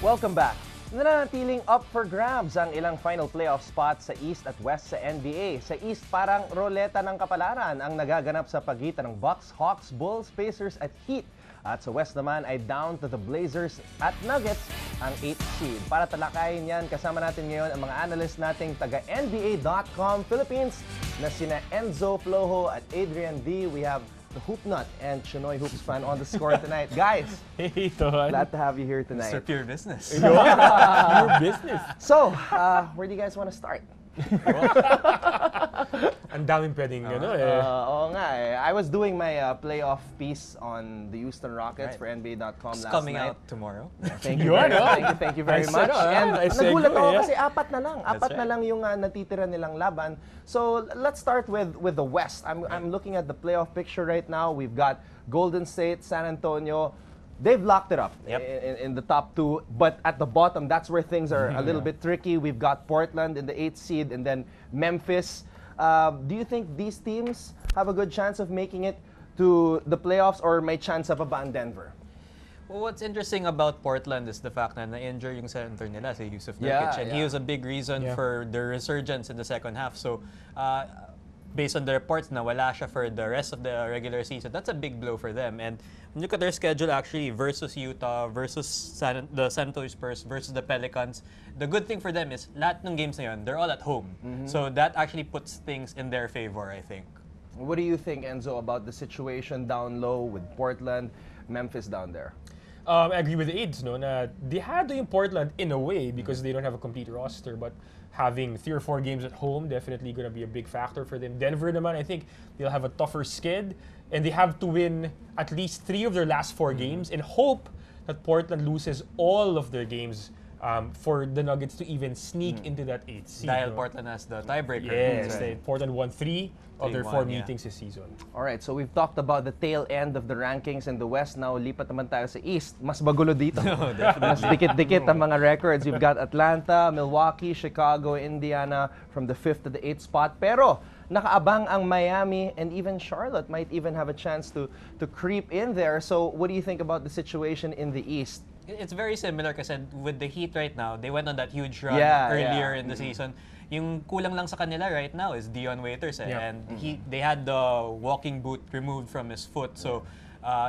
Welcome back. Nananatiling up for grabs ang ilang final playoff spots sa East at West sa NBA. Sa East, parang roleta ng kapalaran ang nagaganap sa pagitan ng Bucks, Hawks, Bulls, Pacers at Heat. At sa West naman ay down to the Blazers at Nuggets ang 8th seed. Para talakayin yan, kasama natin ngayon ang mga analyst nating taga NBA.com Philippines na sina Enzo Flojo at Adrian D. We have the Hoop Nut and Chinoy Hoops fan on the score tonight. Guys, hey, Ton. glad to have you here tonight. It's pure business. Pure business. So, where do you guys want to start? Ang daming pwedeng Oo nga eh. I was doing my playoff piece on the Houston Rockets for NBA.com It's last coming night. out tomorrow. Thank you very much. And nagulat ako kasi apat na lang. Apat na lang yung natitira nilang laban. So, let's start with the West. I'm looking at the playoff picture right now. We've got Golden State, San Antonio. They've locked it up in the top two, but at the bottom, that's where things are a little bit tricky. We've got Portland in the 8th seed and then Memphis. Do you think these teams have a good chance of making it to the playoffs or may chance pa ba ang Denver? Well, what's interesting about Portland is the fact na na-injure yung center nila, si Yusuf Nurkic, and he was a big reason for their resurgence in the second half. So, based on the reports na wala siya for the rest of the regular season, that's a big blow for them. And when you look at their schedule actually versus Utah, versus the San Antonio Spurs, versus the Pelicans, the good thing for them is lahat ng games na yun, they're all at home. So that actually puts things in their favor, I think. What do you think, Enzo, about the situation down low with Portland, Memphis down there? I agree with Aids, no, na they had to in Portland in a way because they don't have a complete roster, but having 3 or 4 games at home definitely going to be a big factor for them. Denver naman, I think they'll have a tougher skid and they have to win at least 3 of their last 4 games and hope that Portland loses all of their games for the Nuggets to even sneak into that 8th seed. Dahil Portland has the tiebreaker. Yes, right. Portland won 3 of their 4 meetings this season. All right, so we've talked about the tail end of the rankings in the West. Now, lipat naman tayo sa East. Mas magulo dito. Mas dikit-dikit ang mga records. You've got Atlanta, Milwaukee, Chicago, Indiana from the 5th to the 8th spot. Pero nakaabang ang Miami and even Charlotte might even have a chance to creep in there. So, what do you think about the situation in the East? It's very similar kasi with the Heat right now, they went on that huge run earlier in the season. Yung kulang lang sa kanila right now is Dion Waiters and they had the walking boot removed from his foot. So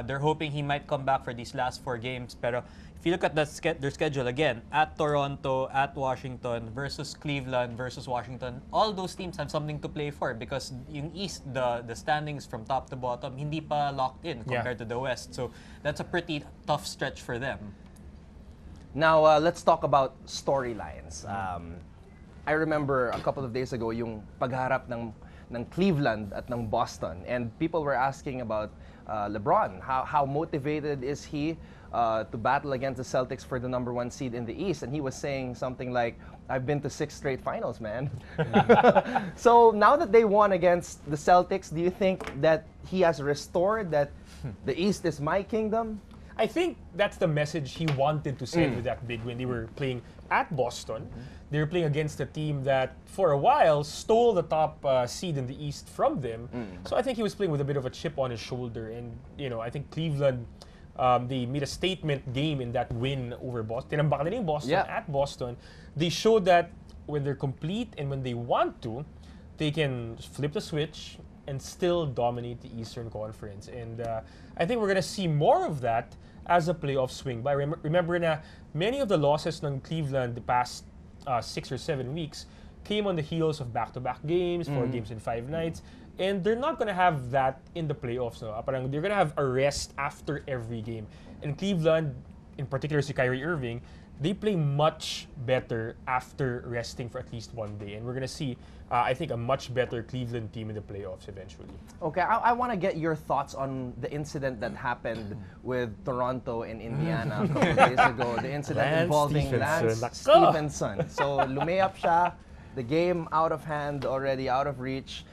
they're hoping he might come back for these last 4 games. Pero if you look at their schedule again, at Toronto, at Washington, versus Cleveland, versus Washington, all those teams have something to play for because yung East, the standings from top to bottom, hindi pa locked in compared to the West. So that's a pretty tough stretch for them. Now, let's talk about storylines. I remember a couple of days ago yung pagharap ng Cleveland at ng Boston, and people were asking about LeBron. How motivated is he to battle against the Celtics for the #1 seed in the East? And he was saying something like, "I've been to 6 straight finals, man." So now that they won against the Celtics, do you think that he has restored that the East is my kingdom? I think that's the message he wanted to send with that big win. They were playing at Boston. They were playing against a team that, for a while, stole the top seed in the East from them. So I think he was playing with a bit of a chip on his shoulder. And, I think Cleveland, they made a statement game in that win over Boston. Tinambak nila yung Boston at Boston. They showed that when they're complete and when they want to, they can flip the switch and still dominate the Eastern Conference. And I think we're going to see more of that as a playoff swing. But remember na many of the losses ng Cleveland the past 6 or 7 weeks came on the heels of back-to-back games, 4 games in 5 nights, and they're not going to have that in the playoffs. No? Parang they're going to have a rest after every game. And Cleveland, in particular si Kyrie Irving, they play much better after resting for at least 1 day. And we're going to see, I think, a much better Cleveland team in the playoffs eventually. Okay, I want to get your thoughts on the incident that happened with Toronto and Indiana a couple of days ago. The incident involving Lance Stephenson. So, lumayap siya, the game out of hand, already out of reach.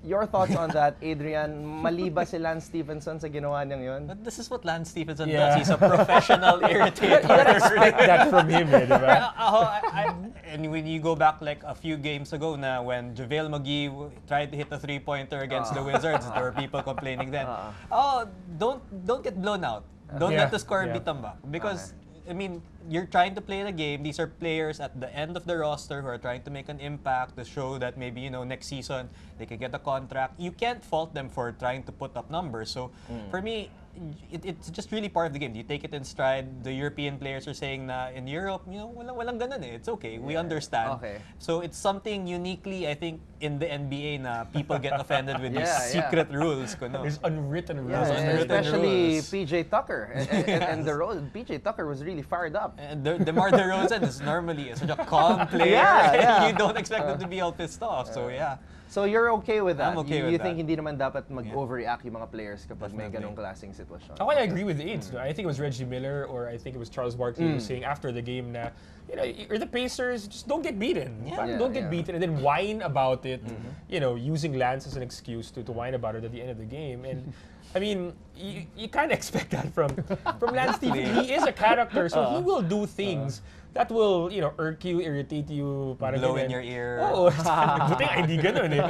Your thoughts on that, Adrian? Mali ba si Lance Stephenson sa ginawa niyang yun? But this is what Lance Stephenson does. He's a professional irritator. You expect that from him, diba? And when you go back like a few games ago na when JaVale McGee tried to hit a 3-pointer against the Wizards, there were people complaining then, don't get blown out. Don't let the score be tambak. Because, I mean, you're trying to play the game. These are players at the end of the roster who are trying to make an impact to show that maybe, next season they can get a contract. You can't fault them for trying to put up numbers. So for me, it's just really part of the game. You take it in stride. The European players are saying na in Europe, walang ganun eh. It's okay. We understand. Okay. So it's something uniquely, I think, in the NBA na people get offended with these secret rules. There's unwritten rules. Especially PJ Tucker. And the role, PJ Tucker was really fired up. And DeMar DeRozan is normally such a calm player. You don't expect him to be all pissed off. So yeah. So you're okay with that? I'm okay with you that. think hindi naman dapat mag-overreact yung mga players kapag may ganong klaseng sitwasyon? Ako, I agree with AIDS. No? I think it was Reggie Miller or I think it was Charles Barkley who was saying after the game na, you're the Pacers, just don't get beaten. Don't get beaten and then whine about it, using Lance as an excuse to whine about it at the end of the game. And I mean, you can't expect that from Lance Stephenson. He is a character, so he will do things that will, irk you, irritate you, blow in your ear. Oh, buti nga hindi ganun eh.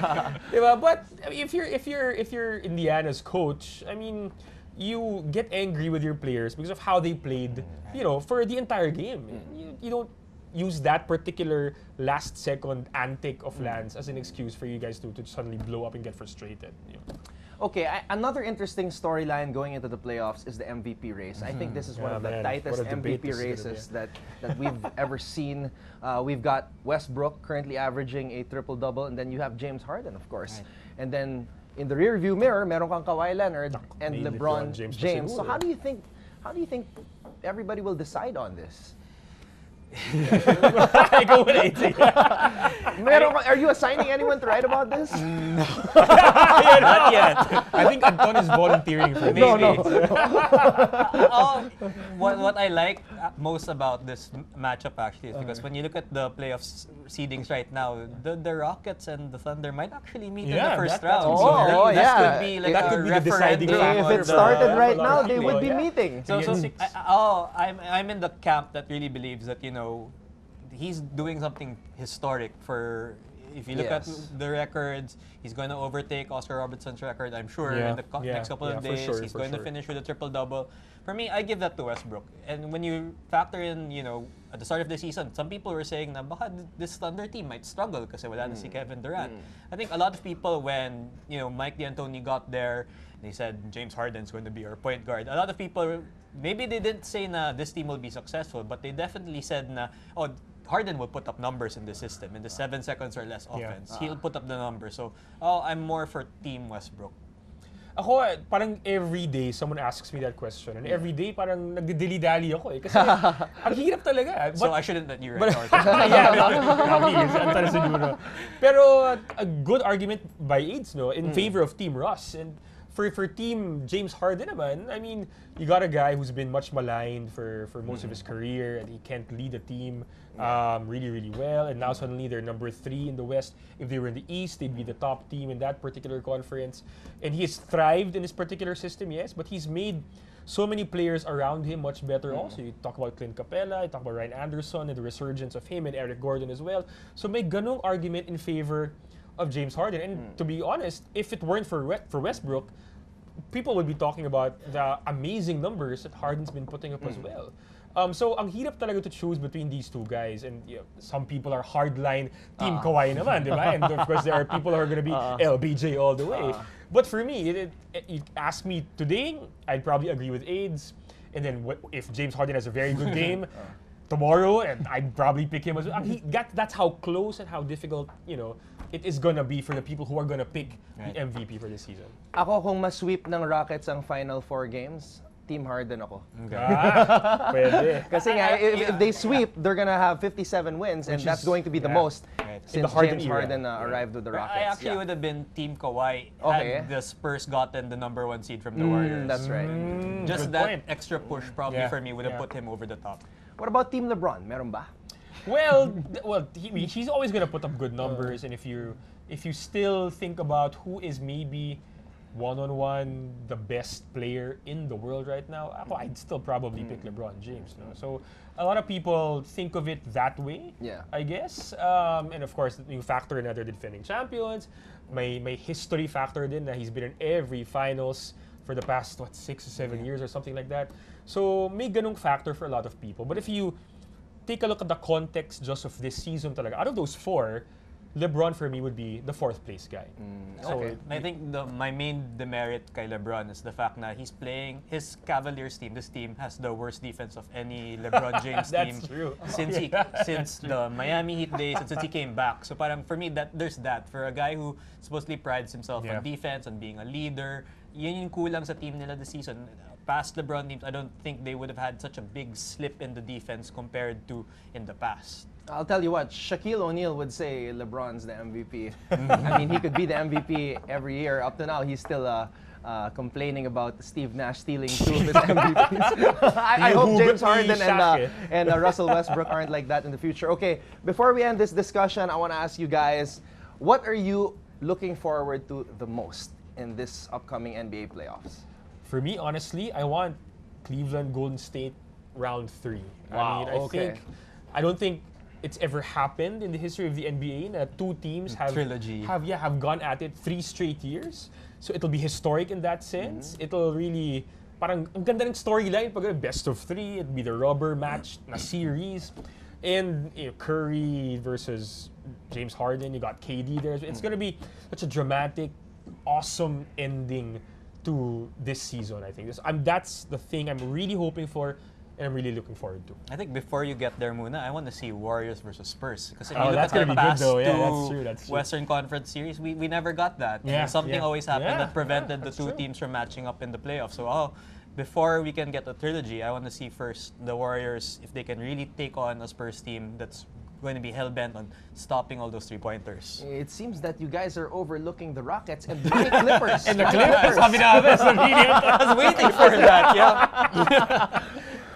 Diba? But if you're Indiana's coach, I mean, you get angry with your players because of how they played, for the entire game. You don't use that particular last second antic of Lance as an excuse for you guys to suddenly blow up and get frustrated. Okay, another interesting storyline going into the playoffs is the MVP race. I think this is one of the tightest MVP races that we've ever seen. We've got Westbrook currently averaging a triple-double, and then you have James Harden, of course. Right. And then in the rearview mirror, meron kang Kawhi Leonard and LeBron James. So how do you think everybody will decide on this? Ikaw muna, Are you assigning anyone to write about this? No. Not yet. I think Anton is volunteering for maybe. No. What I like most about this matchup actually is because when you look at the playoffs seedings right now, the Rockets and the Thunder might actually meet in the first round. That could be like that a could be the deciding referendum. If it started right now, they would be meeting. So I'm in the camp that really believes that he's doing something historic for. If you look at the records, he's going to overtake Oscar Robertson's record, I'm sure, in the next couple of days. He's going to finish with a triple-double. For me, I give that to Westbrook. And when you factor in, at the start of the season, some people were saying na baka this Thunder team might struggle kasi wala na si Kevin Durant. I think a lot of people, when Mike D'Antoni got there, they said James Harden's going to be our point guard. A lot of people, maybe they didn't say na this team will be successful, but they definitely said na, Harden will put up numbers in the system. In the 7 seconds or less offense, he'll put up the numbers. So, I'm more for Team Westbrook. Ako, parang every day someone asks me that question. And every day parang nagdidili-dali ako eh. Kasi ang hirap talaga. So I shouldn't let you write articles. Pero a good argument by AIDS in favor of Team Russ. And for Team James Harden naman, I mean, you got a guy who's been much maligned for most of his career and he can't lead a team really, really well. And now suddenly they're number 3 in the West. If they were in the East, they'd be the top team in that particular conference. And he has thrived in this particular system, yes, but he's made so many players around him much better also. You talk about Clint Capella, you talk about Ryan Anderson and the resurgence of him and Eric Gordon as well. So may ganong argument in favor of James Harden. And to be honest, if it weren't for Westbrook, people would be talking about the amazing numbers that Harden's been putting up as well. So ang hirap talaga to choose between these two guys, and some people are hardline Team Kawhi naman, di ba? And of course there are people who are going to be LBJ all the way. But for me, you ask me today, I'd probably agree with AIDS. And then if James Harden has a very good game tomorrow, and I'd probably pick him as well. That's how close and how difficult it is gonna be for the people who are gonna pick the MVP for this season. Ako, kung ma-sweep ng Rockets ang final 4 games, Team Harden ako. Pwede. Kasi nga, if they sweep, they're gonna have 57 wins, and that's going to be the most since James Harden arrived with the Rockets. I actually would have been Team Kawhi had the Spurs gotten the number 1 seed from the Warriors. That's right. Just that extra push probably for me would have put him over the top. What about Team LeBron? Meron ba? Well, he's always gonna put up good numbers, and if you still think about who is maybe one-on-one the best player in the world right now, I'd still probably pick LeBron James. No? So a lot of people think of it that way, I guess. And of course, you factor in other defending champions. My history factor din na he's been in every finals for the past 6 or 7 years or something like that. So may ganung factor for a lot of people. But if you take a look at the context just of this season talaga, out of those 4, LeBron for me would be the 4th place guy. Okay. I think my main demerit kay LeBron is the fact that he's playing his Cavaliers team. This team has the worst defense of any LeBron James team That's true. since the Miami Heat days and since he came back. So parang for me there's that for a guy who supposedly prides himself on defense and being a leader. Yun yung kulang sa team nila this season. Past LeBron teams, I don't think they would have had such a big slip in the defense compared to in the past. I'll tell you what, Shaquille O'Neal would say LeBron's the MVP. I mean, he could be the MVP every year. Up to now, he's still complaining about Steve Nash stealing 2 of his MVPs. I hope James Harden and Russell Westbrook aren't like that in the future. Okay, before we end this discussion, I want to ask you guys, what are you looking forward to the most in this upcoming NBA playoffs? For me, honestly, I want Cleveland Golden State round 3. Wow, I mean, I don't think it's ever happened in the history of the NBA that 2 teams have gone at it 3 straight years. So it'll be historic in that sense. It'll really parang ang ganda ng storyline pag best of 3, it'll be the rubber match na series. And Curry versus James Harden, you got KD there. It's going to be such a dramatic, awesome ending to this season, I think. That's the thing I'm really hoping for and I'm really looking forward to. I think before you get there, Muna, I want to see Warriors versus Spurs. Because if Oh, you look that's at gonna the be good past though. Yeah, 2 that's true. Western Conference series, we never got that. Yeah, Something yeah. always happened Yeah, that prevented the that's 2 true. teams from matching up in the playoffs. So, before we can get a trilogy, I want to see first the Warriors, if they can really take on a Spurs team that's going to be hell-bent on stopping all those 3-pointers. It seems that you guys are overlooking the Rockets and the Clippers. And the Clippers, sabi namin sa video. I was waiting for that, yeah.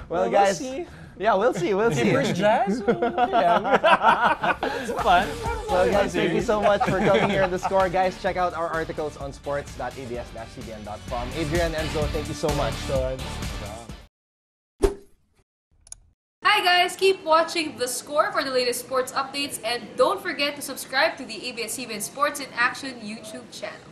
Well, We'll guys, see. yeah, we'll see. Clippers Jazz? Yeah. It's fun. Well, guys, thank you so much for coming here on The Score. Guys, check out our articles on sports.abs-cbn.com. Adrian, Enzo, thank you so much. Hi guys, keep watching The Score for the latest sports updates and don't forget to subscribe to the ABS-CBN Sports in Action YouTube channel.